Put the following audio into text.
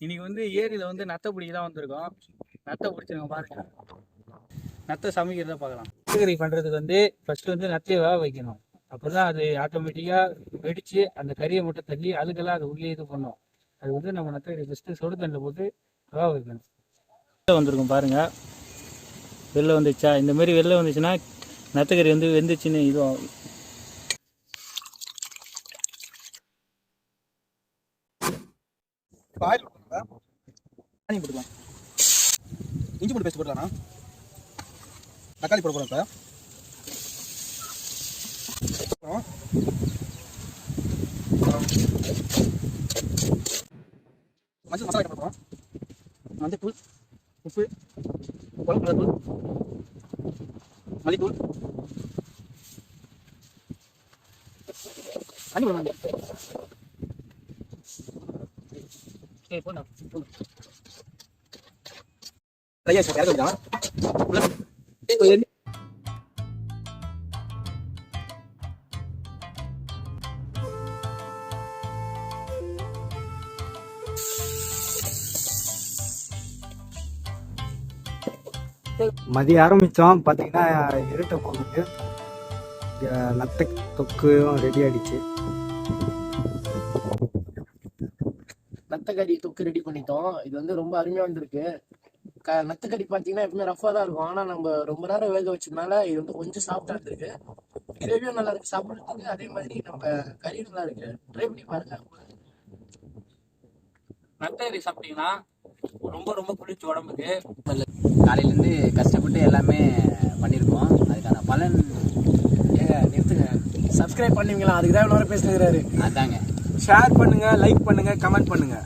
இன்னைக்கு வந்து ஏரியில் வந்து நத்தை பிடிக்க தான் வந்திருக்கோம். நத்தை பிடிச்சிருங்க பாருங்க. நத்தை சமைக்கிறத பார்க்கலாம். கறி பண்ணுறதுக்கு வந்து ஃபர்ஸ்ட் வந்து நத்தையை வேக வைக்கணும். அப்போ தான் அது ஆட்டோமேட்டிக்காக வெடித்து அந்த கறியை மட்டும் தள்ளி அதுக்கெல்லாம் அது உள்ளே இது பண்ணும். அது வந்து நம்ம நத்தை கறி ஃபஸ்ட்டு சுடு தண்ணியில் போட்டு வேக வைக்கணும். வெளில வந்திருக்கும் பாருங்கள். வெளில வந்துச்சா? இந்த மாதிரி வெளில வந்துச்சுன்னா நத்தைக்கறி வந்து வெந்துச்சுன்னு இதுவும் ஆயில் போட்டுக்கலாம். இஞ்சி பூண்டு பேஸ்ட் போடலாம். தக்காளி போட போகிறோம். இப்போ மஞ்சள் மசாலா போடுறோம். மஞ்சள், உப்பு, குழம்பு மிளகாய், மல்லித்தூள், தண்ணி போடுவாங்க. மதியம் ஆரம்பித்தோம். பார்த்தீங்கன்னா இருட்ட போகுது. நத்தை தொக்கும் ரெடி ஆகிடுச்சு. நத்தைக்கறி தொக்கு ரெடி பண்ணிட்டோம். இது வந்து ரொம்ப அருமையாக வந்திருக்கு. நத்தைக்கறி பார்த்தீங்கன்னா எப்பவுமே ரஃபாக தான் இருக்கும். ஆனால் நம்ம ரொம்ப நேரம் வேக வச்சதுனால இது வந்து கொஞ்சம் சாஃப்டாக இருந்திருக்கு. கிரேவியும் நல்லா இருக்கு சாப்பிட்றதுக்கு. அதே மாதிரி நம்ம கறி நல்லா இருக்கு. ட்ரை பண்ணி பாருங்க. நத்தைக்கறி சாப்பிட்டீங்கன்னா ரொம்ப ரொம்ப குளிர்ச்சி உடம்புக்கு. காலையிலேருந்து கஷ்டப்பட்டு எல்லாமே பண்ணியிருக்கோம். அதுக்கான பலன் நிறுத்துங்க. சப்ஸ்கிரைப் பண்ணுவீங்களா? அதுக்கு தான் பேசுகிறாரு. அதாங்க. ஷேர் பண்ணுங்க, லைக் பண்ணுங்க, கமெண்ட் பண்ணுங்க.